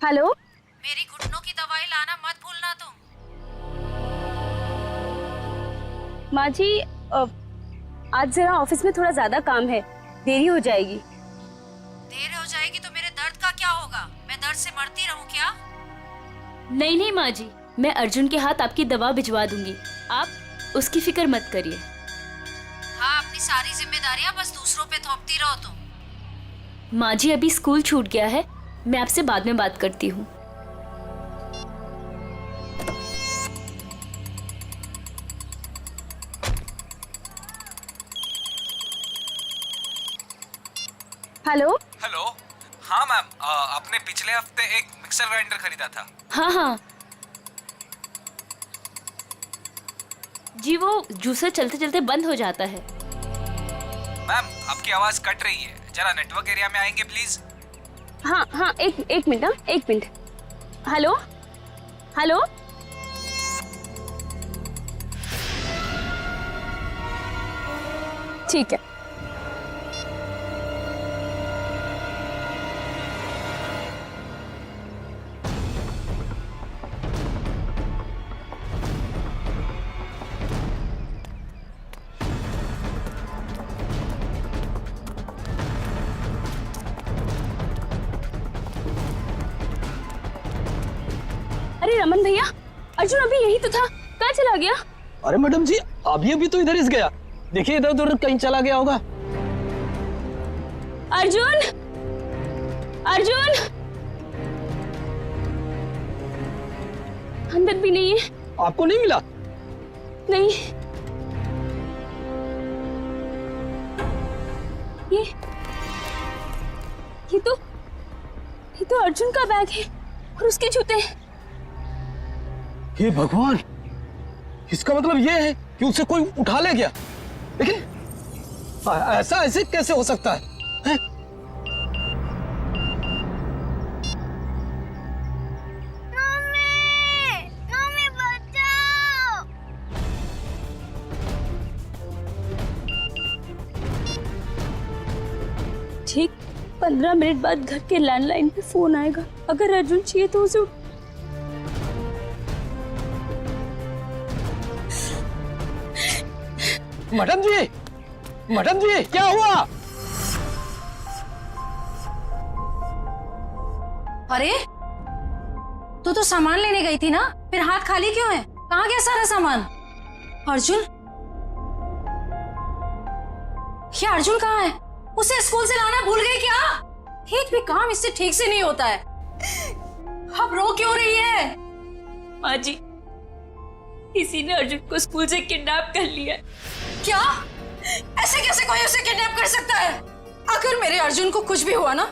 Hello. मेरी घुटनों की दवाई लाना मत भूलना तुम। माँ जी, आज जरा ऑफिस में थोड़ा ज्यादा काम है, देरी हो जाएगी। देर हो जाएगी तो मेरे दर्द का क्या होगा? मैं दर्द से मरती रहूं क्या? नहीं नहीं माँ जी, मैं अर्जुन के हाथ आपकी दवा भिजवा दूंगी, आप उसकी फिक्र मत करिए। हाँ, अपनी सारी जिम्मेदारियां बस दूसरों पे थोपती रहो तुम। माँ जी अभी स्कूल छूट गया है, मैं आपसे बाद में बात करती हूँ। हेलो। हेलो। हाँ मैम, आपने पिछले हफ्ते एक मिक्सर ग्राइंडर खरीदा था। हाँ हाँ जी, वो जूसर चलते चलते बंद हो जाता है। मैम आपकी आवाज कट रही है, जरा नेटवर्क एरिया में आएंगे प्लीज। हाँ हाँ, एक मिनट, हाँ एक मिनट। Hello hello. ठीक है। अरे रमन भैया, अर्जुन अभी यही तो था, कहाँ चला गया? अरे मैडम जी, अभी तो इधर ही गया। देखिए इधर उधर कहीं चला गया होगा। अर्जुन, अर्जुन अंदर भी नहीं है। आपको नहीं मिला? नहीं, ये तो अर्जुन का बैग है और उसके जूते। हे भगवान, इसका मतलब ये है कि उसे कोई उठा ले गया। लेकिन ऐसा ऐसे कैसे हो सकता है, हैं? मम्मी बचाओ। ठीक 15 मिनट बाद घर के लैंडलाइन पे फोन आएगा। अगर अर्जुन चाहिए तो उसे मैडम जी क्या हुआ? अरे तू सामान लेने गई थी ना, फिर हाथ खाली क्यों है? कहाँ गया सारा सामान? अर्जुन, क्या अर्जुन कहाँ है? उसे स्कूल से लाना भूल गई क्या? एक भी काम इससे ठीक से नहीं होता है। अब रो क्यों रही है? माँ जी, किसी ने अर्जुन को स्कूल से किडनैप कर लिया। क्या? ऐसे कैसे कोई उसे किडनैप कर सकता है? अगर मेरे अर्जुन को कुछ भी हुआ ना।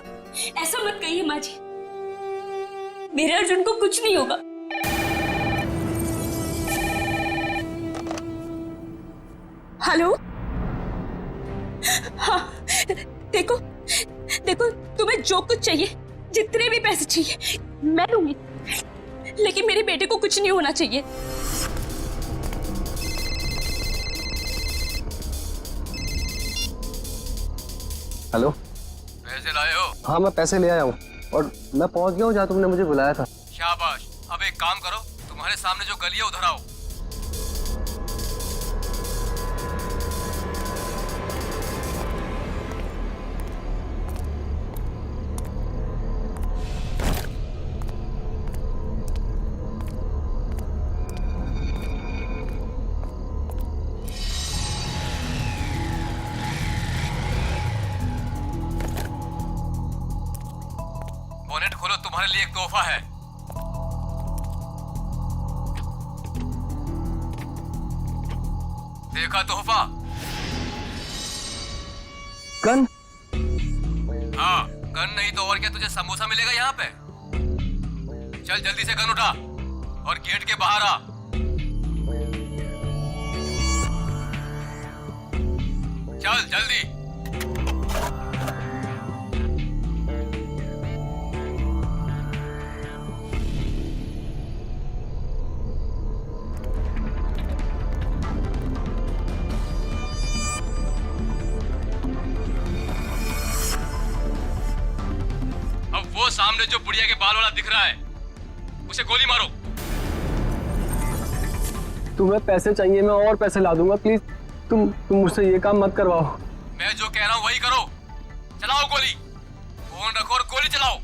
ऐसा मत कहिए माँ जी, मेरे अर्जुन को कुछ नहीं होगा। हेलो। हाँ, देखो तुम्हें जो कुछ चाहिए, जितने भी पैसे चाहिए मैं दूंगी, लेकिन मेरे बेटे को कुछ नहीं होना चाहिए। हेलो। पैसे लाए हो? हाँ मैं पैसे ले आया हूँ और मैं पहुँच गया हूँ जहाँ तुमने मुझे बुलाया था। शाबाश। अब एक काम करो, तुम्हारे सामने जो गली है उधर आओ। बोनेट खोलो, तुम्हारे लिए एक तोहफा है। देखा तोहफा? गन? हाँ, गन नहीं तो और क्या, तुझे समोसा मिलेगा यहाँ पे। चल जल्दी से गन उठा और गेट के बाहर आ। चल जल्दी। वो सामने सामने जो बुढ़िया के बाल वाला दिख रहा है उसे गोली मारो। तुम्हें पैसे चाहिए, मैं और पैसे ला दूंगा। प्लीज तुम मुझसे ये काम मत करवाओ। मैं जो कह रहा हूँ वही करो। चलाओ गोली, फोन रखो और गोली चलाओ।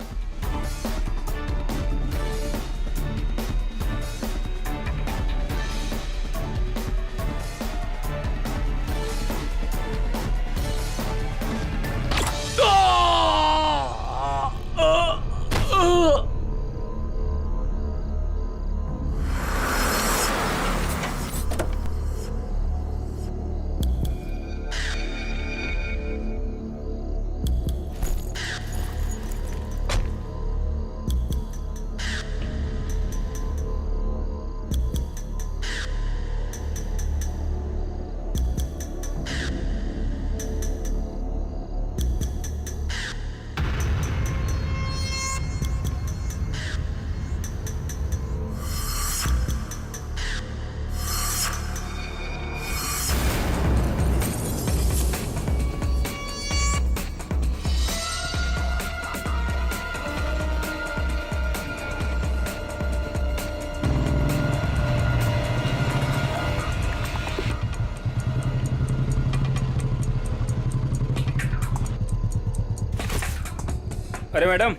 अरे मैडम,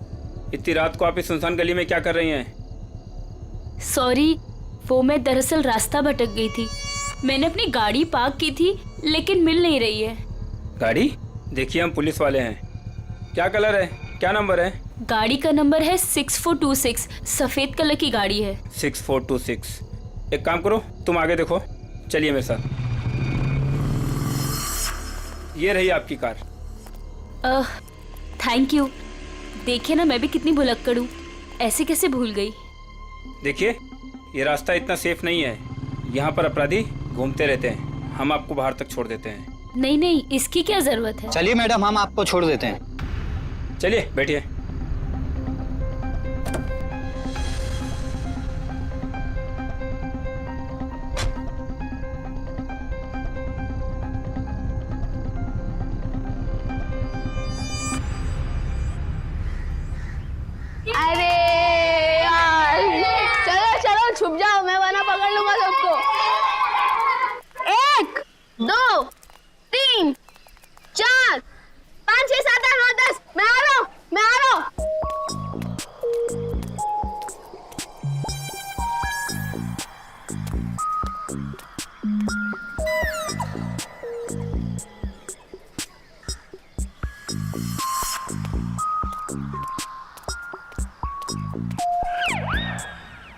इतनी रात को आप इस सुनसान गली में क्या कर रही हैं? सॉरी, वो मैं दरअसल रास्ता भटक गई थी। मैंने अपनी गाड़ी पार्क की थी लेकिन मिल नहीं रही है। गाड़ी? देखिए हम पुलिस वाले हैं। क्या कलर है, क्या नंबर है? गाड़ी का नंबर है 6426, सफेद कलर की गाड़ी है। 6426। एक काम करो, तुम आगे देखो, चलिए मेरे साथ। ये रही आपकी कार। Thank you. देखिए ना, मैं भी कितनी भुलक्कड़ हूँ, ऐसे कैसे भूल गई। देखिए, ये रास्ता इतना सेफ नहीं है, यहाँ पर अपराधी घूमते रहते हैं। हम आपको बाहर तक छोड़ देते हैं। नहीं नहीं, इसकी क्या जरूरत है। चलिए मैडम, हम आपको छोड़ देते हैं। चलिए बैठिए। अरे यार, चलो चलो छुप जाओ, मैं वरना पकड़ लूंगा सबको। 1 2 3 4 5 6 7 8 9 10। मैं आ रहा हूँ, मैं आ रहा हूँ।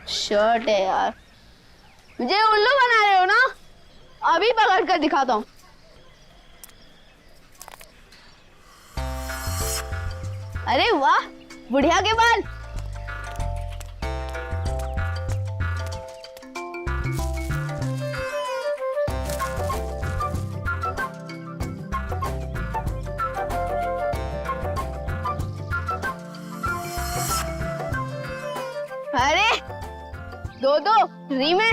शर्ट है यार, मुझे उल्लू बना रहे हो ना? अभी पकड़ कर दिखाता हूँ। अरे वाह, बुढ़िया के बाल। अरे 2 फ्री में।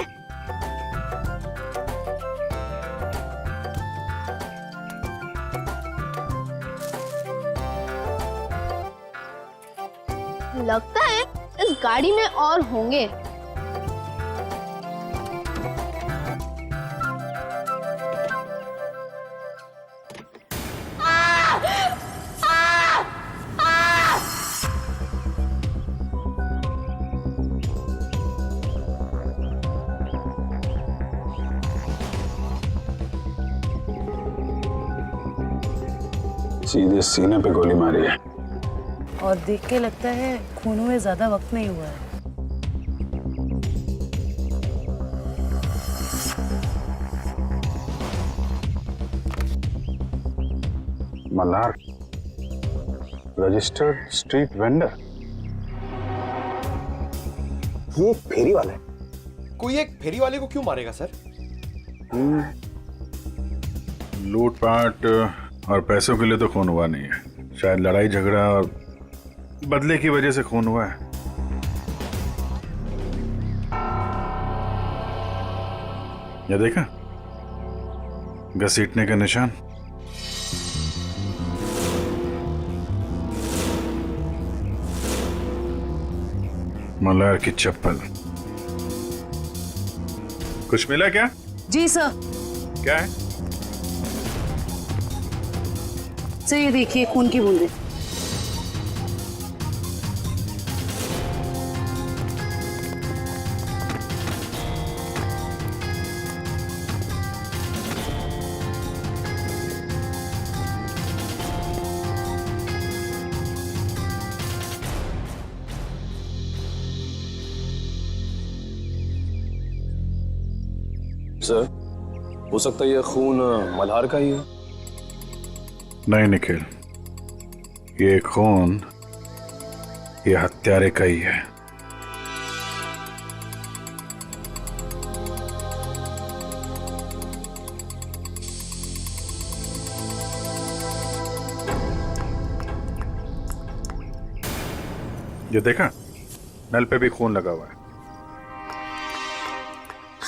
लगता है इस गाड़ी में और होंगे। सीधे सीने पे गोली मारी है। और देख के लगता है खून हुए ज्यादा वक्त नहीं हुआ है। Malhar, registered street vendor. ये एक फेरी वाला है। कोई एक फेरी वाले को क्यों मारेगा सर? लूटपाट और पैसों के लिए तो खून हुआ नहीं है, शायद लड़ाई झगड़ा और बदले की वजह से खून हुआ है। ये देखा, घसीटने का निशान। मल्हार की चप्पल। कुछ मिला क्या? जी सर। क्या है? सर ये देखिए खून की बूंदें। सर, हो सकता है ये खून मल्हार का ही है। नहीं निखिल, ये खून ये हत्यारे का ही है। ये देखा, नल पे भी खून लगा हुआ है।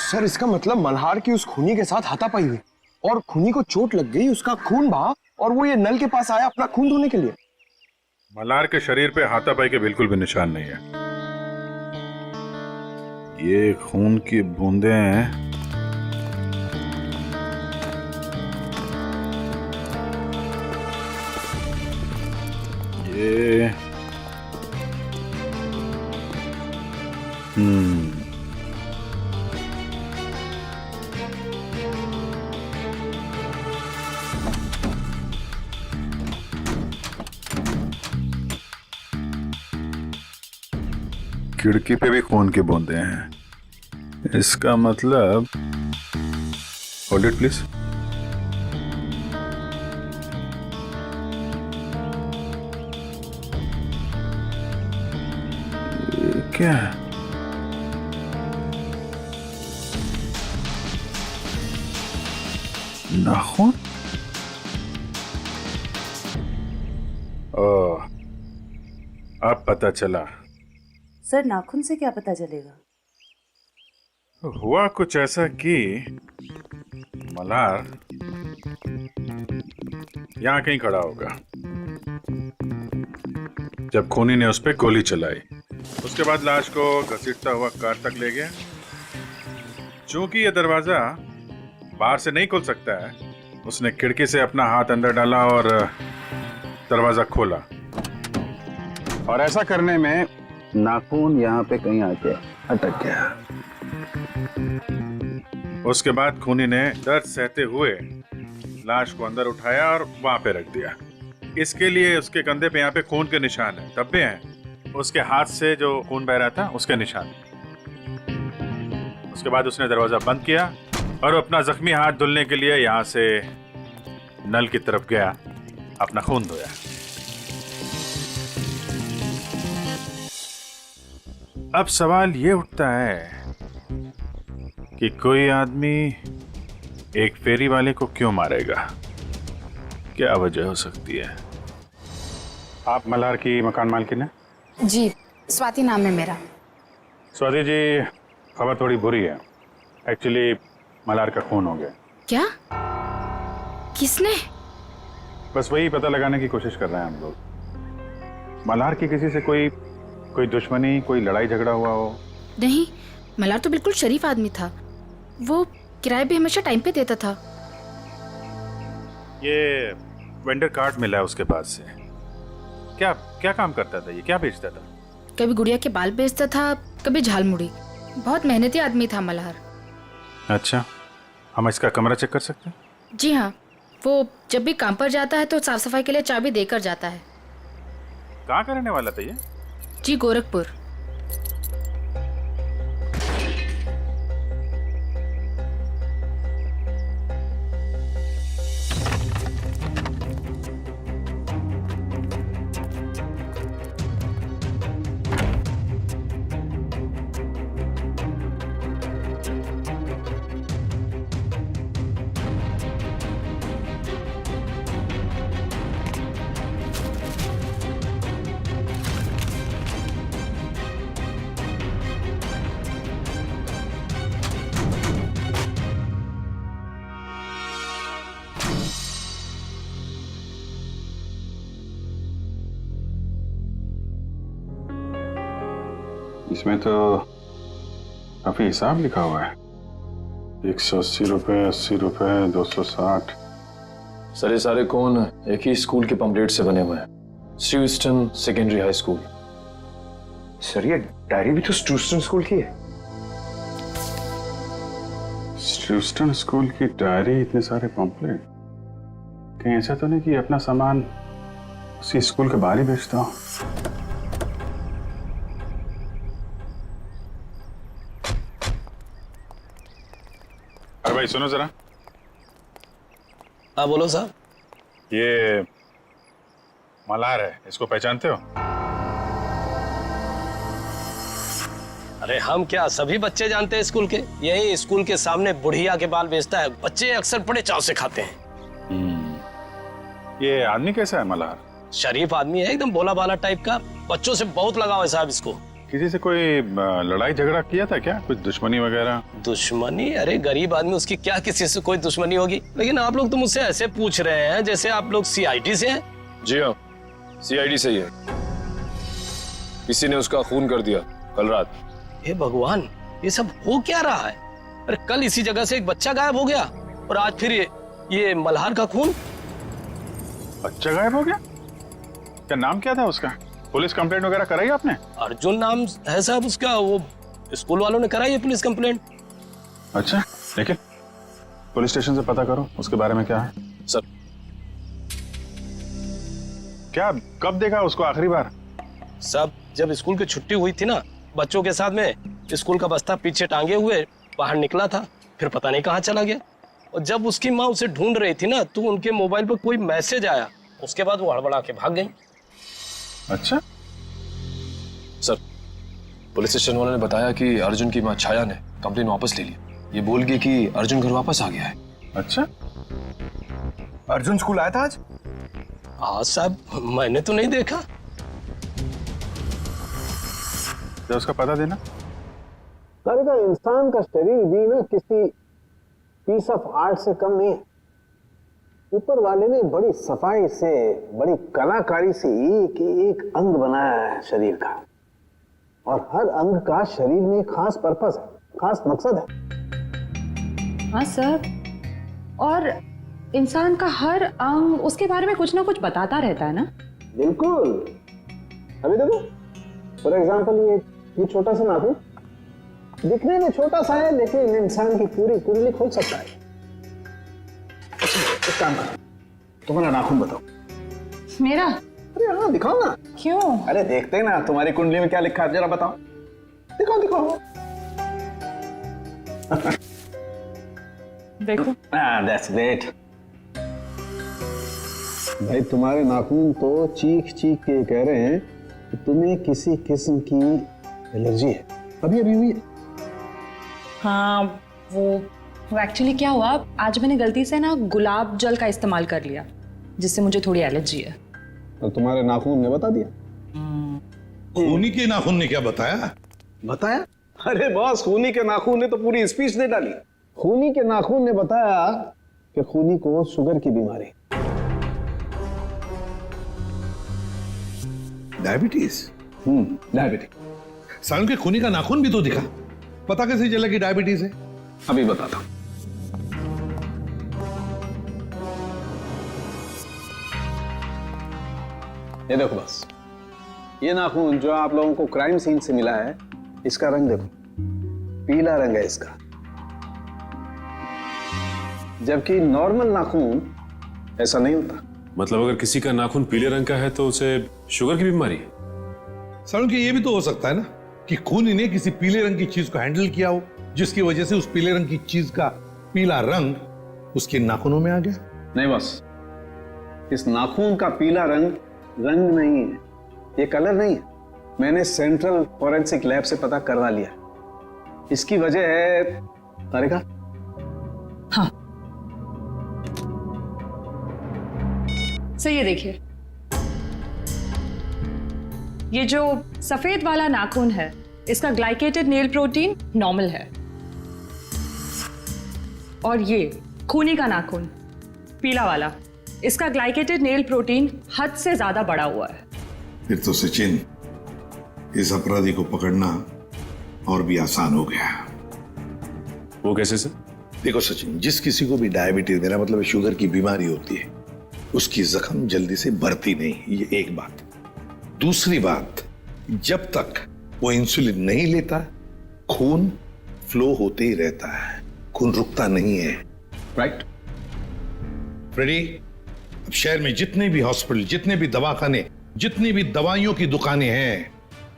सर इसका मतलब मल्हार की उस खूनी के साथ हाथापाई हुई और खूनी को चोट लग गई, उसका खून बहा और वो ये नल के पास आया अपना खून धोने के लिए। मल्हार के शरीर पे हाथापाई के बिल्कुल भी निशान नहीं है। ये खून की बूंदें हैं। ये खिड़की पे भी खून की बूंदें हैं। इसका मतलब, होल्ड इट प्लीज। क्या है? नाखून? ओह, अब पता चला। सर नाखून से क्या पता चलेगा? हुआ कुछ ऐसा कि मल्हार यहां कहीं खड़ा होगा जब खूनी ने उस पर गोली चलाई। उसके बाद लाश को घसीटता हुआ कार तक ले गया। चूंकि यह दरवाजा बाहर से नहीं खुल सकता है, उसने खिड़की से अपना हाथ अंदर डाला और दरवाजा खोला। और ऐसा करने में नाखून यहाँ पे कहीं आके अटक गया। उसके बाद खूनी ने दर्द सहते हुए लाश को अंदर उठाया और वहां पे रख दिया। इसके लिए उसके कंधे पे यहाँ पे खून के निशान है, धब्बे हैं। उसके हाथ से जो खून बह रहा था उसके निशान। उसके बाद उसने दरवाजा बंद किया और अपना जख्मी हाथ धुलने के लिए यहाँ से नल की तरफ गया, अपना खून धोया। अब सवाल ये उठता है कि कोई आदमी एक फेरी वाले को क्यों मारेगा? क्या वजह हो सकती है? आप मल्हार की मकान मालकिन है? जी, स्वाति नाम है मेरा। स्वाति जी, खबर थोड़ी बुरी है। एक्चुअली मल्हार का खून हो गया। क्या? किसने? बस वही पता लगाने की कोशिश कर रहे हैं हम लोग। मल्हार की किसी से कोई दुश्मनी, कोई लड़ाई झगड़ा हुआ हो? नहीं, मल्हार तो बिल्कुल शरीफ आदमी था। वो किराया भी हमेशा टाइम पे देता था। ये वेंडर कार्ड मिला है उसके पास से। क्या क्या काम करता था ये? क्या बेचता था? कभी गुड़िया के बाल बेचता था, कभी झालमुड़ी। बहुत मेहनती आदमी था मल्हार। अच्छा, हम इसका कमरा चेक कर सकते हैं? जी हाँ, वो जब भी काम पर जाता है तो साफ सफाई के लिए चाबी देकर जाता है। कहाँ का रहने वाला था ये? जी, गोरखपुर। इसमें तो काफी हिसाब लिखा हुआ है। 180 रुपए, 80 रुपए, 260। सर ये सारे कौन एक ही स्कूल के पंपलेट से बने हुए हैं, स्टूस्टन सेकेंडरी हाई स्कूल। सर ये डायरी भी तो स्टूस्टन स्कूल की है। स्टूस्टन स्कूल की डायरी, इतने सारे पॉम्पलेट, कहीं ऐसा तो नहीं कि अपना सामान उसी स्कूल के बाहर ही बेचता हूँ? अरे भाई सुनो जरा। हाँ बोलो साहब। ये मल्हार है, इसको पहचानते हो? अरे हम क्या, सभी बच्चे जानते हैं स्कूल के। यही स्कूल के सामने बुढ़िया के बाल बेचता है, बच्चे अक्सर बड़े चाव से खाते हैं। ये आदमी कैसा है मल्हार? शरीफ आदमी है, एकदम भोला भाला टाइप का। बच्चों से बहुत लगाव है साहब इसको। किसी से कोई लड़ाई झगड़ा किया था क्या? कुछ दुश्मनी वगैरह? दुश्मनी? अरे गरीब आदमी, उसकी क्या किसी से कोई दुश्मनी होगी। लेकिन आप लोग तो मुझसे ऐसे पूछ रहे हैं जैसे आप लोग सीआईडी से हैं। जी हाँ, सीआईडी से ही है। किसी ने उसका खून कर दिया कल रात। हे भगवान, ये सब हो क्या रहा है? अरे कल इसी जगह से एक बच्चा गायब हो गया और आज फिर ये मल्हार का खून। बच्चा गायब हो गया? क्या नाम क्या था उसका? पुलिस कंप्लेंट वगैरह कराई आपने? अर्जुन नाम है साहब उसका। वो स्कूल वालों ने कराई है पुलिस कंप्लेंट। अच्छा, लेकिन पुलिस स्टेशन से पता करो उसके बारे में क्या है। सर क्या, कब देखा उसको आखिरी बार? सब जब स्कूल की छुट्टी हुई थी ना, बच्चों के साथ में स्कूल का बस्ता पीछे टांगे हुए बाहर निकला था, फिर पता नहीं कहाँ चला गया। और जब उसकी माँ उसे ढूंढ रही थी ना, तो उनके मोबाइल पर कोई मैसेज आया। उसके बाद वो हड़बड़ा के भाग गई। अच्छा सर, पुलिस स्टेशन वालों ने बताया कि अर्जुन की माँ छाया ने कंप्लेन वापस ले ली। ये बोल गई कि अर्जुन घर वापस आ गया है। अच्छा, अर्जुन स्कूल आया था आज? हाँ साहब, मैंने तो नहीं देखा। तो उसका पता देना। इंसान का शरीर भी ना किसी पीस ऑफ आर्ट से कम नहीं है। ऊपर वाले ने बड़ी सफाई से, बड़ी कलाकारी से एक एक अंग बनाया है शरीर का, और हर अंग का शरीर में खास पर्पस है, खास मकसद है। हाँ सर, और इंसान का हर अंग उसके बारे में कुछ ना कुछ बताता रहता है ना। बिल्कुल। अभी देखो, फॉर एग्जाम्पल ये छोटा सा नाखून दिखने में छोटा सा है, लेकिन इंसान की पूरी कुंडली खोल सकता है। एक काम करो, तुम्हारा नाखून बताओ। मेरा? अरे हाँ, दिखाओ ना। क्यों? अरे देखते हैं ना तुम्हारी कुंडली में क्या लिखा है, जरा बताओ। दिखाओ दिखाओ। देखो। That's great. भाई तुम्हारे नाखून तो चीख चीख के कह रहे हैं कि तुम्हें किसी किस्म की एलर्जी है। अभी अभी हुई है। हाँ, वो एक्चुअली क्या हुआ, आज मैंने गलती से ना गुलाब जल का इस्तेमाल कर लिया, जिससे मुझे थोड़ी एलर्जी है। तो तुम्हारे नाखून ने बता दिया? खूनी के नाखून ने क्या बताया? बताया? अरे बॉस, खूनी के नाखून ने तो पूरी स्पीच दे डाली। खूनी के नाखून ने बताया कि खूनी को शुगर की बीमारी, डायबिटीज। डायबिटीज। सालन के खूनी का नाखून भी तो दिखा, पता कैसे चला कि डायबिटीज है? अभी बताता हूं। ये देखो बस, ये नाखून जो आप लोगों को क्राइम सीन से मिला है, इसका रंग देखो, पीला रंग है इसका। जबकि नॉर्मल नाखून ऐसा नहीं होता। मतलब अगर किसी का नाखून पीले रंग का है तो उसे शुगर की बीमारी है? सालन के ये भी तो हो सकता है ना कि खूनी ने किसी पीले रंग की चीज को हैंडल किया हो, जिसकी वजह से उस पीले रंग की चीज का पीला रंग उसके नाखूनों में आ गया। नहीं बस, इस नाखून का पीला रंग रंग नहीं है, ये कलर नहीं है। मैंने सेंट्रल फॉरेंसिक लैब से पता करवा लिया। इसकी वजह है तारिका। हाँ, सर ये देखिए, ये जो सफेद वाला नाखून है, इसका ग्लाइकेटेड नेल प्रोटीन नॉर्मल है, और ये खूनी का नाखून पीला वाला, इसका ग्लाइकेटेड नेल प्रोटीन हद से ज्यादा बढ़ा हुआ है। फिर तो सचिन, इस अपराधी को पकड़ना और भी आसान हो गया। वो कैसे सर? देखो सचिन, जिस किसी को भी डायबिटीज, मेरा मतलब शुगर की बीमारी होती है, उसकी जख्म जल्दी से भरती नहीं, ये एक बात। दूसरी बात, जब तक वो इंसुलिन नहीं लेता खून फ्लो होते ही रहता है, खून रुकता नहीं है। राइट फ्रेडी, अब शहर में जितने भी हॉस्पिटल, जितने भी दवाखाने, जितनी भी दवाइयों की दुकानें हैं,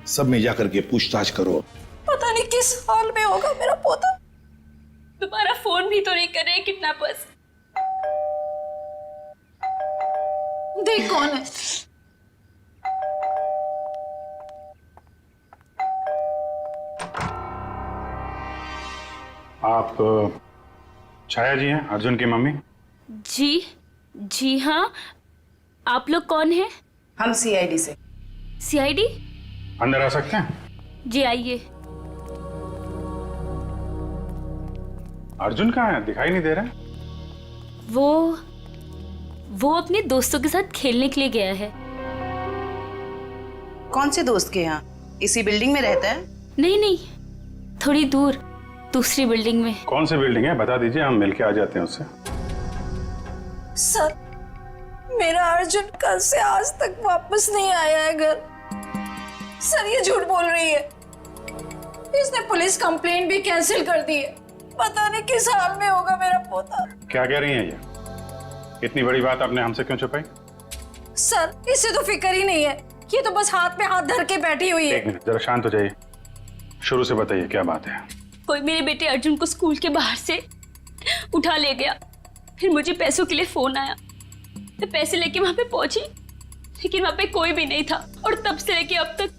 सब में जाकर के पूछताछ करो। पता नहीं किस हाल में होगा मेरा पोता। दोबारा फोन भी तो नहीं कर रहे किडनैपर्स। देख कौन है। आप छाया जी हैं, अर्जुन की मम्मी? जी हाँ। आप लोग कौन हैं? हम सीआईडी से। सीआईडी? अंदर आ सकते हैं? जी आइए। अर्जुन कहाँ है? दिखाई नहीं दे रहा है। वो अपने दोस्तों के साथ खेलने के लिए गया है। कौन से दोस्त के यहाँ? इसी बिल्डिंग में रहता है? नहीं, थोड़ी दूर, दूसरी बिल्डिंग में। कौन सी बिल्डिंग है बता दीजिए, हम मिलके आ जाते हैं उससे। सर, मेरा अर्जुन कल से आज तक वापस नहीं आया है घर। सर, ये झूठ बोल रही है। इसने पुलिस कंप्लेंट भी कैंसिल कर दी है। पता नहीं किस हाल में होगा मेरा पोता। क्या कह रही हैं ये? इतनी बड़ी बात आपने हमसे क्यों छुपाई? सर, इससे तो फिक्र ही नहीं है। ये तो बस हाथ में हाथ धर के बैठी हुई है। एक मिनट, जरा शांत हो जाइए। शुरू से बताइए क्या बात है। कोई मेरे बेटे अर्जुन को स्कूल के बाहर से उठा ले गया। फिर मुझे पैसों के लिए फोन आया, मैं पैसे लेके वहां पे पहुंची, लेकिन वहां पे कोई भी नहीं था। और तब से लेके अब तक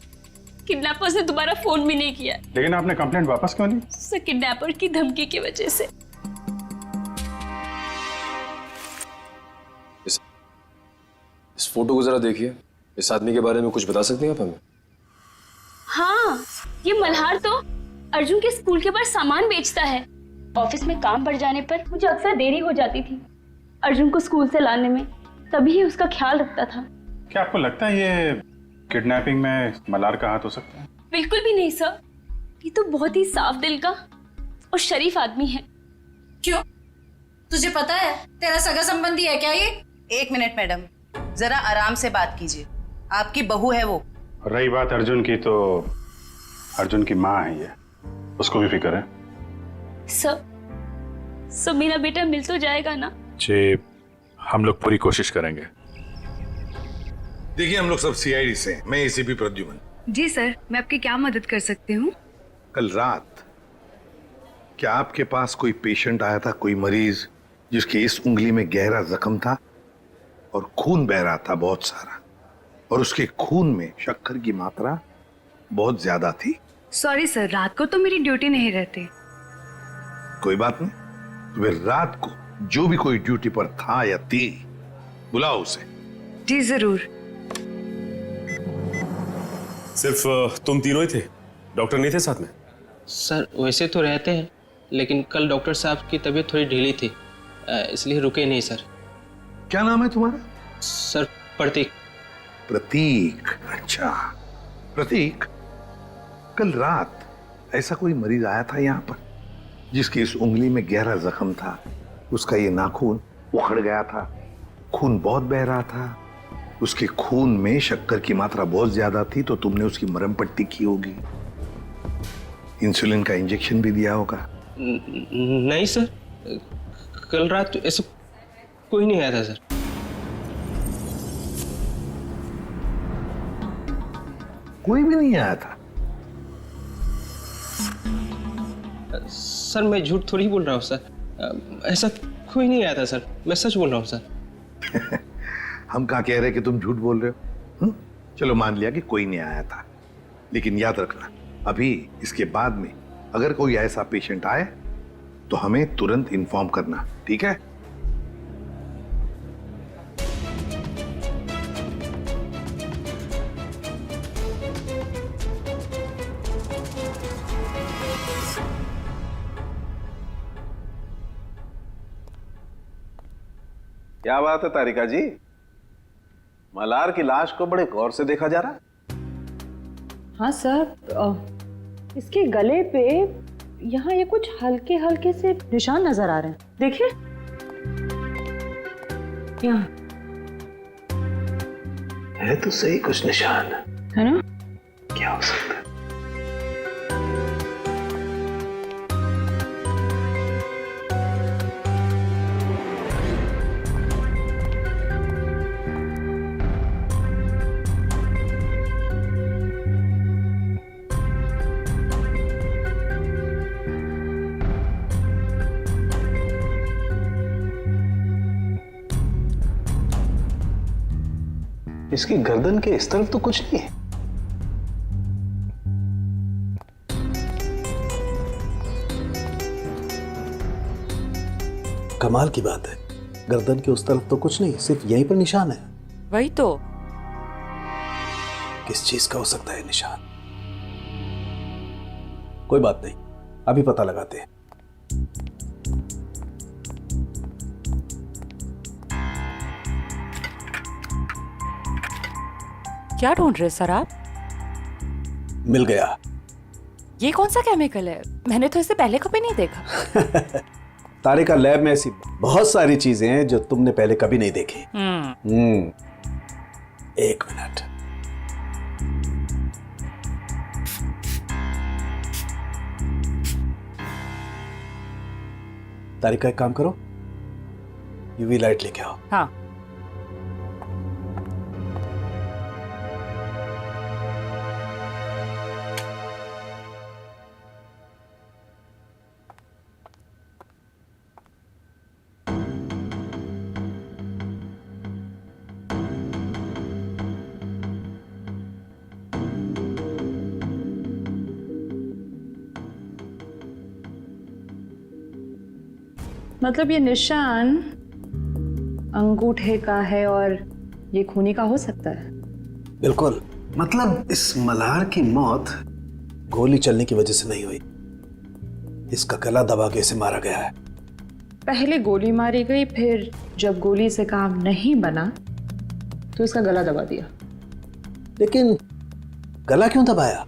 किडनैपर्स ने दोबारा फोन भी नहीं किया। लेकिन आपने कंप्लेंट वापस क्यों ली? सर, किडनैपर की धमकी की वजह से। इस फोटो को जरा देखिए। इस आदमी के बारे में कुछ बता सकती हैं आप हमें? हाँ, ये मल्हार तो अर्जुन के स्कूल के बाहर सामान बेचता है। ऑफिस में काम बढ़ जाने पर मुझे अक्सर देरी हो जाती थी अर्जुन को स्कूल से लाने में, तभी उसका ख्याल रखता था। क्या आपको लगता है ये किडनैपिंग में मल्हार का हाथ हो सकता है? बिल्कुल भी नहीं सर, ये तो बहुत ही साफ दिल का और शरीफ आदमी है। क्यों? तुझे पता है तेरा सगा संबंधी है क्या ये? एक मिनट मैडम, जरा आराम से बात कीजिए। आपकी बहू है वो। रही बात अर्जुन की, तो अर्जुन की माँ है ये, उसको भी फिक्र है। सर मेरा बेटा मिल तो जाएगा ना? जी, हम लोग पूरी कोशिश करेंगे। देखिए, हम लोग सब सीआईडी से हैं। मैं एसीपी प्रद्युमन। जी सर, मैं आपकी क्या मदद कर सकती हूँ? कल रात क्या आपके पास कोई पेशेंट आया था, कोई मरीज जिसके इस उंगली में गहरा जख्म था और खून बह रहा था बहुत सारा, और उसके खून में शक्कर की मात्रा बहुत ज्यादा थी? सॉरी सर, रात को तो मेरी ड्यूटी नहीं रहती। कोई बात नहीं, तो फिर रात को जो भी कोई ड्यूटी पर था या थी, बुलाओ उसे। जी जरूर। सिर्फ तुम तीनों ही थे? डॉक्टर नहीं थे साथ में? सर वैसे तो रहते हैं, लेकिन कल डॉक्टर साहब की तबीयत थोड़ी ढीली थी, इसलिए रुके नहीं सर। क्या नाम है तुम्हारा? सर प्रतीक। प्रतीक, अच्छा प्रतीक, कल रात ऐसा कोई मरीज आया था यहाँ पर जिसकी इस उंगली में गहरा जख्म था, उसका ये नाखून उखड़ गया था, खून बहुत बह रहा था, उसके खून में शक्कर की मात्रा बहुत ज्यादा थी, तो तुमने उसकी मरहम पट्टी की होगी, इंसुलिन का इंजेक्शन भी दिया होगा। नहीं सर, कल रात ऐसा कोई नहीं आया था सर। कोई भी नहीं आया था? सर मैं झूठ थोड़ी बोल रहा हूँ सर, ऐसा कोई नहीं आया था सर, मैं सच बोल रहा हूँ सर। हम कहाँ कह रहे कि तुम झूठ बोल रहे हो? चलो मान लिया कि कोई नहीं आया था, लेकिन याद रखना, अभी इसके बाद में अगर कोई ऐसा पेशेंट आए तो हमें तुरंत इन्फॉर्म करना, ठीक है? क्या बात है तारिका जी, मल्हार की लाश को बड़े गौर से देखा जा रहा है? हाँ सर, इसके गले पे यहाँ ये कुछ हल्के हल्के से निशान नजर आ रहे हैं, देखिए यहाँ है तो सही कुछ निशान, है ना? क्या हो सकता है? इसकी गर्दन के इस तरफ तो कुछ नहीं है। कमाल की बात है, गर्दन के उस तरफ तो कुछ नहीं, सिर्फ यहीं पर निशान है। वही तो। किस चीज का हो सकता है निशान? कोई बात नहीं, अभी पता लगाते हैं। क्या ढूंढ रहे सर आप? मिल गया। ये कौन सा केमिकल है? मैंने तो इसे पहले कभी नहीं देखा। तारिका, लैब में ऐसी बहुत सारी चीजें हैं जो तुमने पहले कभी नहीं देखी। एक मिनट। तारिका, एक काम करो, यूवी लाइट लेके आओ। हाँ। मतलब ये निशान अंगूठे का है और ये खूनी का हो सकता है? बिल्कुल। मतलब इस मल्हार की मौत गोली चलने की वजह से नहीं हुई, इसका गला दबा के इसे मारा गया है। पहले गोली मारी गई, फिर जब गोली से काम नहीं बना तो इसका गला दबा दिया। लेकिन गला क्यों दबाया?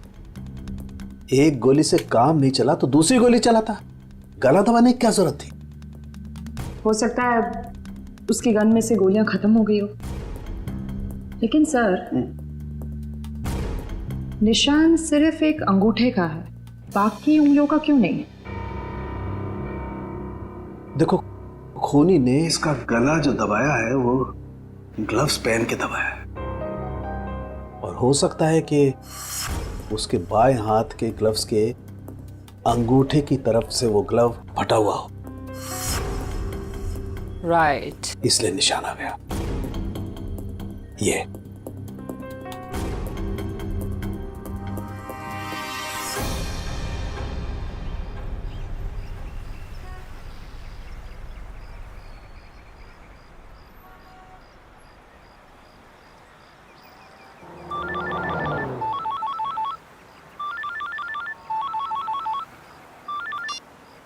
एक गोली से काम नहीं चला तो दूसरी गोली चलाता, गला दबाने की क्या जरूरत थी? हो सकता है उसकी गन में से गोलियां खत्म हो गई हो। लेकिन सर, निशान सिर्फ एक अंगूठे का है, बाकी उंगलियों का क्यों नहीं? देखो, खूनी ने इसका गला जो दबाया है वो ग्लव्स पहन के दबाया है, और हो सकता है कि उसके बाएं हाथ के ग्लव्स के अंगूठे की तरफ से वो ग्लव फटा हुआ हो। राइट। इसलिए निशान आ गया। ये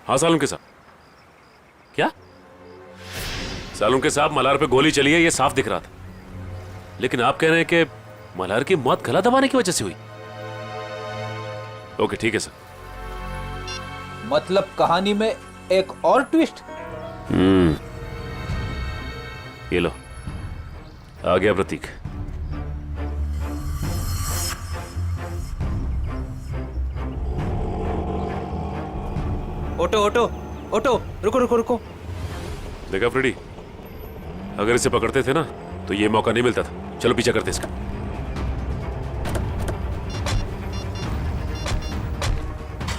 हाँ सालुन के साहब। क्या? सालुन के साहब, मल्हार पे गोली चली है, ये साफ दिख रहा था, लेकिन आप कह रहे हैं कि मल्हार की मौत गला दबाने की वजह से हुई। ओके, ठीक है सर। मतलब कहानी में एक और ट्विस्ट। ये लो, आ गया प्रतीक। ओटो ओटो ओटो, रुको रुको रुको। देखा फ्रेडी, अगर इसे पकड़ते थे ना तो ये मौका नहीं मिलता था। चलो पीछा करते इसका।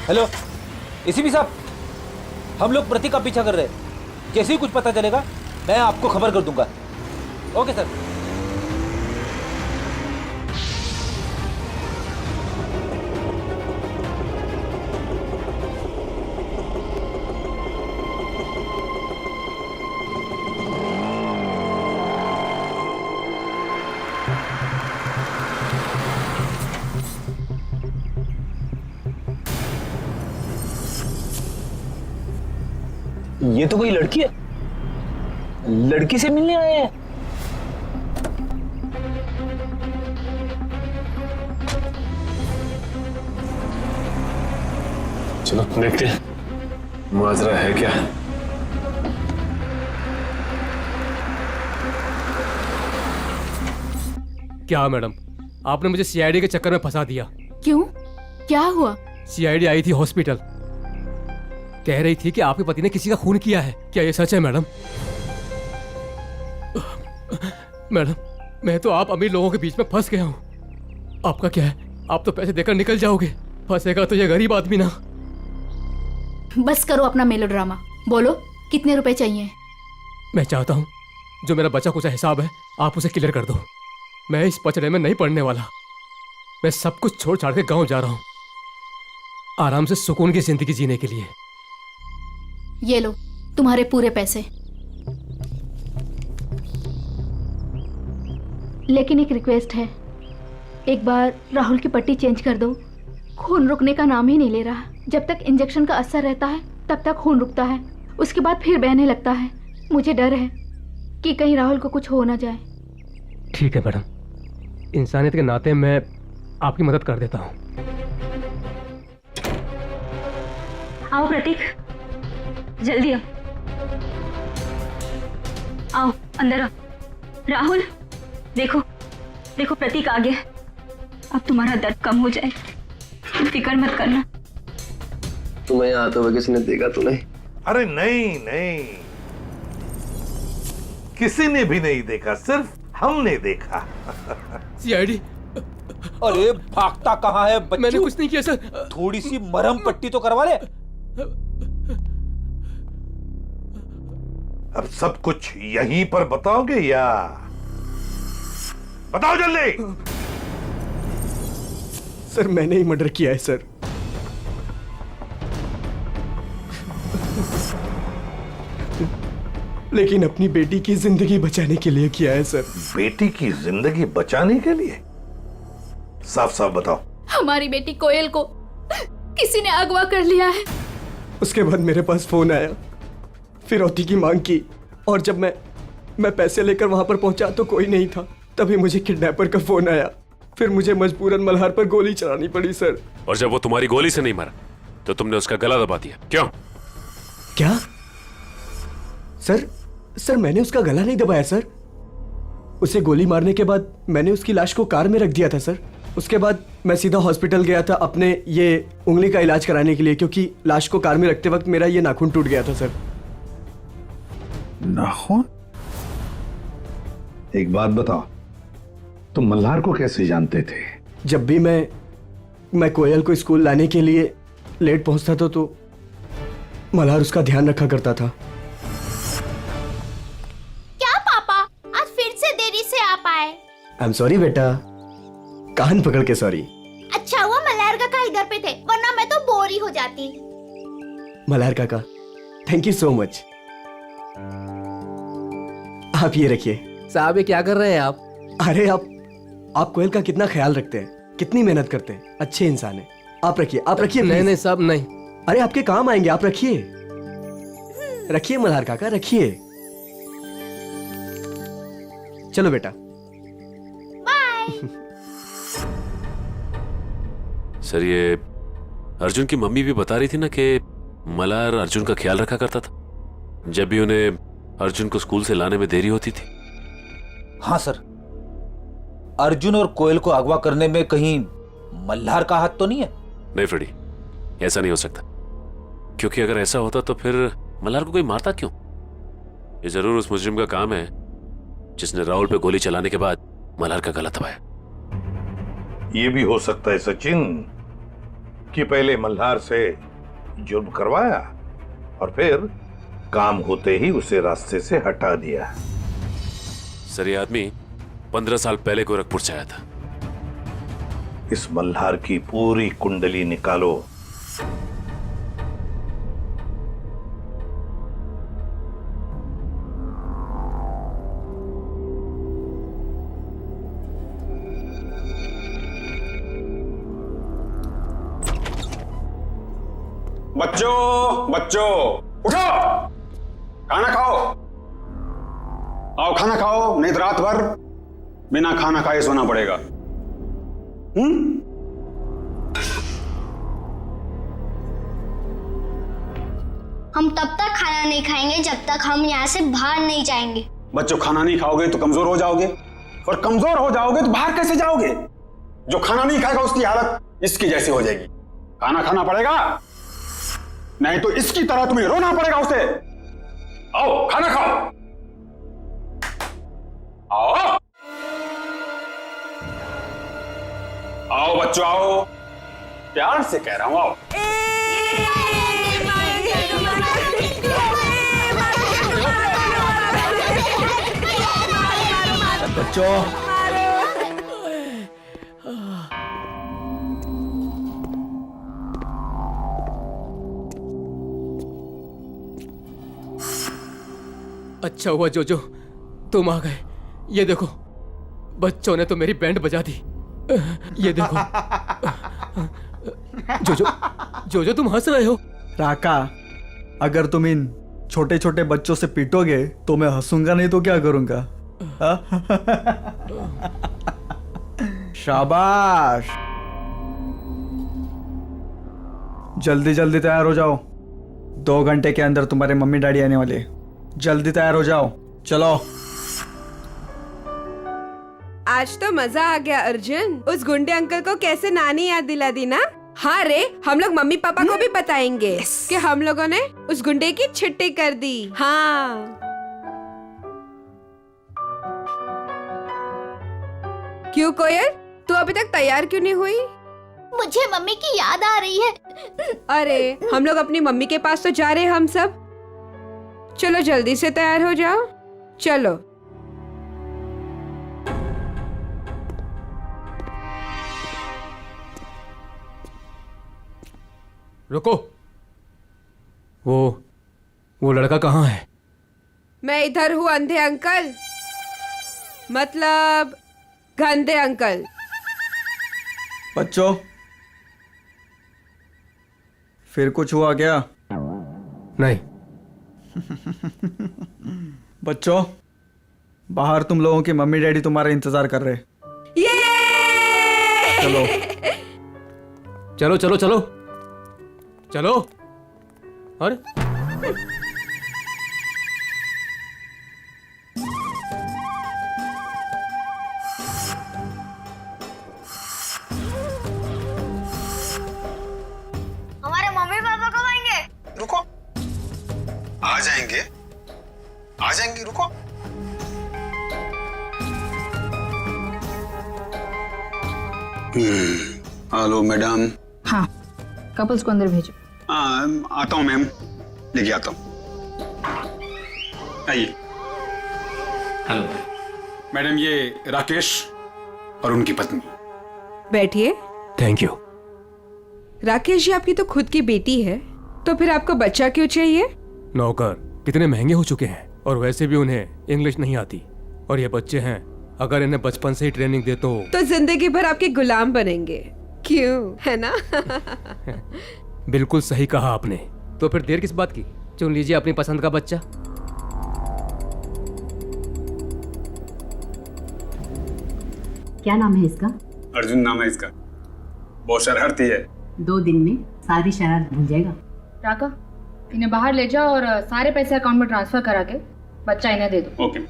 हेलो एसीपी साहब, हम लोग प्रतीक का पीछा कर रहे हैं। जैसे ही कुछ पता चलेगा मैं आपको खबर कर दूंगा। Okay sir. ये तो कोई लड़की है, लड़की से मिलने आए हैं। चलो देखते हैं माजरा है क्या। क्या मैडम, आपने मुझे सीआईडी के चक्कर में फंसा दिया। क्यों, क्या हुआ? सीआईडी आई थी हॉस्पिटल, कह रही थी कि आपके पति ने किसी का खून किया है। क्या ये सच है मैडम? मैडम, मैं तो आप अमीर लोगों के बीच में फंस गया हूँ। आपका क्या है, आप तो पैसे देकर निकल जाओगे, फंसेगा तो ये गरीब आदमी ना। बस करो अपना मेलोड्रामा, बोलो कितने रुपए चाहिए? मैं चाहता हूँ जो मेरा बचा कुछ हिसाब है आप उसे क्लियर कर दो। मैं इस पचड़े में नहीं पड़ने वाला। मैं सब कुछ छोड़ छाड़ के गांव जा रहा हूँ, आराम से सुकून की जिंदगी जीने के लिए। ये लो तुम्हारे पूरे पैसे। लेकिन एक रिक्वेस्ट है, एक बार राहुल की पट्टी चेंज कर दो। खून रुकने का नाम ही नहीं ले रहा। जब तक इंजेक्शन का असर रहता है तब तक खून रुकता है, उसके बाद फिर बहने लगता है। मुझे डर है कि कहीं राहुल को कुछ हो ना जाए। ठीक है मैडम, इंसानियत के नाते मैं आपकी मदद कर देता हूँ। आओ प्रतीक, जल्दी आओ अंदर आओ। राहुल देखो देखो, प्रतीक आ गया। अब तुम्हारा दर्द कम हो जाए, फिक्र मत करना। तुम्हें यहाँ आते हुए किसी ने देखा तो नहीं? अरे नहीं नहीं, किसी ने भी नहीं देखा, सिर्फ हमने देखा। सीआईडी। अरे भागता कहाँ है बच्चू? मैंने कुछ नहीं किया सर। थोड़ी सी मरहम पट्टी तो करवा ले। अब सब कुछ यहीं पर बताओगे या बताओ जल्दी। सर मैंने ही मर्डर किया है सर। लेकिन अपनी बेटी की जिंदगी बचाने के लिए किया है सर। बेटी की जिंदगी बचाने के लिए? साफ साफ बताओ। हमारी बेटी कोयल को किसी ने अगवा कर लिया है। उसके बाद मेरे पास फोन आया, फिरौती की मांग की, और जब मैं पैसे लेकर वहां पर पहुंचा तो कोई नहीं था। तभी मुझे किडनैपर का फोन आया, फिर मुझे मजबूरन मल्हार पर गोली चलानी पड़ी सर। और जब वो तुम्हारी गोली से नहीं मरा तो तुमने उसका गला दबा दिया, क्यों? क्या सर मैंने उसका गला नहीं दबाया सर। उसे गोली मारने के बाद मैंने उसकी लाश को कार में रख दिया था सर। उसके बाद मैं सीधा हॉस्पिटल गया था अपने ये उंगली का इलाज कराने के लिए, क्योंकि लाश को कार में रखते वक्त मेरा ये नाखून टूट गया था सर। नाखून? एक बात बताओ, तुम मल्हार को कैसे जानते थे? जब भी मैं कोयल को स्कूल लाने के लिए लेट पहुंचता था तो मल्हार उसका ध्यान रखा करता था। क्या पापा, आज फिर से देरी से आ पाए? आई एम सॉरी बेटा, कान पकड़ के सॉरी। अच्छा हुआ मल्हार काका इधर पे थे, वरना मैं तो बोर ही हो जाती। मल्हार काका, थैंक यू सो मच। आप ये रखिए। साहब ये क्या कर रहे हैं आप? अरे आप कोयल का कितना ख्याल रखते हैं, कितनी मेहनत करते हैं, अच्छे इंसान हैं। आप रखिए नहीं नहीं साहब नहीं। अरे आपके काम आएंगे, आप रखिए रखिए मल्हार काका, रखिए। चलो बेटा। सर ये अर्जुन की मम्मी भी बता रही थी ना कि मल्हार अर्जुन का ख्याल रखा करता था जब भी उन्हें अर्जुन को स्कूल से लाने में देरी होती थी। हाँ सर, अर्जुन और कोयल को अगवा करने में कहीं मल्हार का हाथ तो नहीं है? नहीं फ्रेडी, ऐसा नहीं हो सकता, क्योंकि अगर ऐसा होता तो फिर मल्हार को कोई मारता क्यों? ये जरूर उस मुजरिम का काम है जिसने राहुल पे गोली चलाने के बाद मल्हार का गला दबाया। ये भी हो सकता है सचिन कि पहले मल्हार से जुर्म करवाया और फिर काम होते ही उसे रास्ते से हटा दिया। सर ये आदमी 15 साल पहले गोरखपुर से आया था। इस मल्हार की पूरी कुंडली निकालो। बच्चों उठो, खाना खाओ। आओ खाना खाओ, नहीं तो रात भर बिना खाना खाए सोना पड़ेगा। हम तब तक खाना नहीं खाएंगे जब तक हम यहाँ से बाहर नहीं जाएंगे। बच्चों, खाना नहीं खाओगे तो कमजोर हो जाओगे, और कमजोर हो जाओगे तो बाहर कैसे जाओगे? जो खाना नहीं खाएगा उसकी हालत इसकी जैसी हो जाएगी। खाना खाना पड़ेगा, नहीं तो इसकी तरह तुम्हें रोना पड़ेगा उसे। आओ खाना खाओ, आओ आओ बच्चों आओ, प्यार से कह रहा हूं आओ। बच्चों, अच्छा हुआ जोजो तुम आ गए। ये देखो बच्चों ने तो मेरी बैंड बजा दी। ये देखो जोजो जोजो तुम हंस रहे हो। राका, अगर तुम इन छोटे छोटे बच्चों से पीटोगे तो मैं हंसूंगा, नहीं तो क्या करूंगा? शाबाश, जल्दी जल्दी तैयार हो जाओ, 2 घंटे के अंदर तुम्हारे मम्मी डैडी आने वाले। जल्दी तैयार हो जाओ, चलो। आज तो मजा आ गया अर्जुन। उस गुंडे अंकल को कैसे नानी याद दिला दी ना। हाँ रे, हम लोग मम्मी पापा को भी बताएंगे कि हम लोगों ने उस गुंडे की छुट्टी कर दी। हाँ, क्यों कोयल, तू अभी तक तैयार क्यों नहीं हुई? मुझे मम्मी की याद आ रही है। अरे हम लोग अपनी मम्मी के पास तो जा रहे हैं हम सब। चलो जल्दी से तैयार हो जाओ, चलो। रुको, वो लड़का कहाँ है? मैं इधर हूँ अंधे अंकल, मतलब गंदे अंकल। बच्चों, फिर कुछ हुआ क्या? नहीं। बच्चों, बाहर तुम लोगों की मम्मी डैडी तुम्हारा इंतजार कर रहे। चलो चलो चलो चलो चलो। अरे हमारे मम्मी पापा कब आएंगे? रुको, आ जाएंगे आ जाएंगे, रुको। Hello madam. हाँ, कपल्स को अंदर भेजो। आता हूँ मैम, लेके आता हूँ। आइए। हेलो मैडम, ये राकेश और उनकी पत्नी। बैठिए। Thank you. राकेश जी, आपकी तो खुद की बेटी है, तो फिर आपको बच्चा क्यों चाहिए? नौकर कितने महंगे हो चुके हैं, और वैसे भी उन्हें इंग्लिश नहीं आती, और ये बच्चे हैं, अगर इन्हें बचपन से ही ट्रेनिंग दे तो जिंदगी भर आपके गुलाम बनेंगे, क्यों, है ना? बिल्कुल सही कहा आपने। तो फिर देर किस बात की, चुन लीजिए अपनी पसंद का बच्चा। क्या नाम है इसका? अर्जुन नाम है इसका। बहुत शरारती है। 2 दिन में सारी शरारत भूल जाएगा। राका, इन्हें बाहर ले जाओ और सारे पैसे अकाउंट में ट्रांसफर करा के बच्चा इन्हें दे दो। Okay,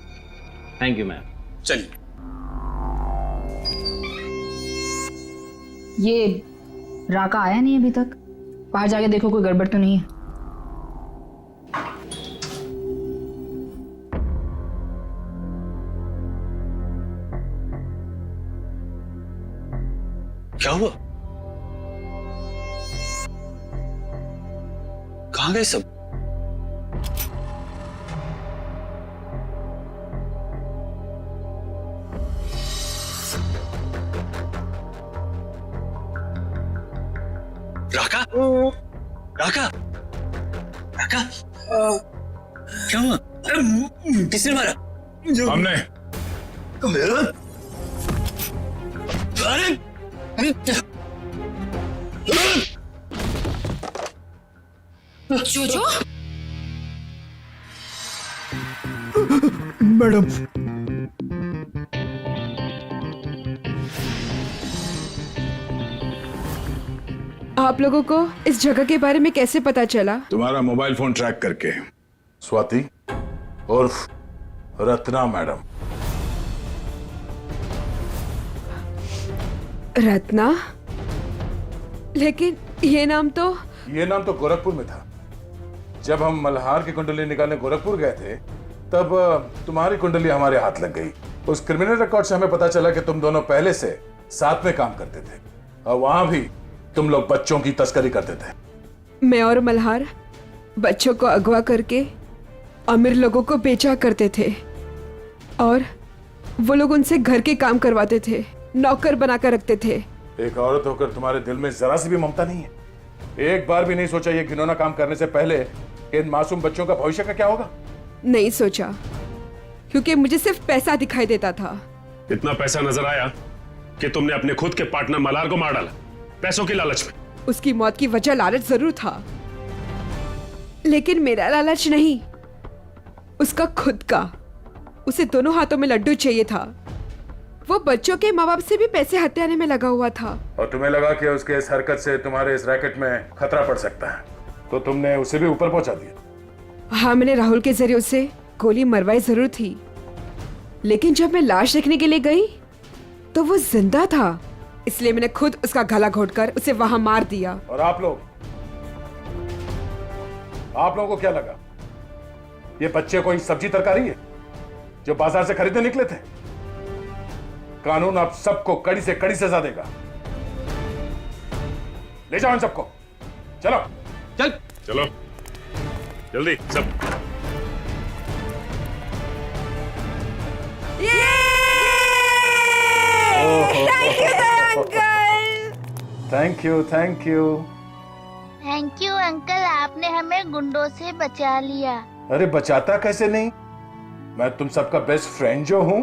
thank you ma'am. चलिए। ये राका आया नहीं अभी तक, बाहर जाके देखो कोई गड़बड़ तो नहीं है। क्या हुआ? कहाँ गए सब? राका? राका? राका? क्या हुआ? किसने मारा? हमने। अरे जोजो? मैडम, आप लोगों को इस जगह के बारे में कैसे पता चला? तुम्हारा मोबाइल फोन ट्रैक करके। स्वाति उर्फ रत्ना मैडम। रत्ना? लेकिन ये नाम तो गोरखपुर में था। जब हम मल्हार की कुंडली निकालने गोरखपुर गए थे तब तुम्हारी कुंडली हमारे हाथ लग गई। उस क्रिमिनल रिकॉर्ड से हमें पता चला कि तुम दोनों पहले से साथ में काम करते थे और वहां भी तुम लोग बच्चों की तस्करी करते थे। मैं और मल्हार बच्चों को अगवा करके अमीर लोगों को बेचा करते थे और वो लोग उनसे घर के काम करवाते थे, नौकर बनाकर रखते थे। एक औरत होकर तुम्हारे दिल में जरा सी भी ममता नहीं है? एक बार भी नहीं सोचा ये घिनौना काम करने से पहले कि इन मासूम बच्चों का भविष्य का क्या होगा? नहीं सोचा, क्योंकि मुझे सिर्फ पैसा दिखाई देता था। इतना पैसा नजर आया कि तुमने अपने खुद के पार्टनर मल्हार को मार डाला, पैसों की लालच में। उसकी मौत की वजह लालच जरूर था, लेकिन मेरा लालच नहीं, उसका खुद का। उसे दोनों हाथों में लड्डू चाहिए था। वो बच्चों के माँ बाप से भी पैसे हथियाने में लगा हुआ था। और तुम्हें लगा कि उसके इस हरकत से तुम्हारे इस रैकेट में खतरा पड़ सकता है, तो तुमने उसे भी ऊपर पहुंचा दिया। हाँ, मैंने राहुल के जरिए उसे गोली मरवाई जरूर थी, लेकिन जब मैं लाश देखने के लिए गई तो वो जिंदा था, इसलिए मैंने खुद उसका गला घोटकर उसे वहां मार दिया। और आप लोगों को क्या लगा ये बच्चे कोई सब्जी तरकारी है जो बाजार से खरीदने निकले थे? कानून आप सबको कड़ी से कड़ी सजा देगा। ले जाओ इन सबको, चलो चलो जल्दी सब। Thank you thank you uncle, आपने हमें गुंडों से बचा लिया। अरे बचाता कैसे नहीं, मैं तुम सबका बेस्ट फ्रेंड जो हूँ।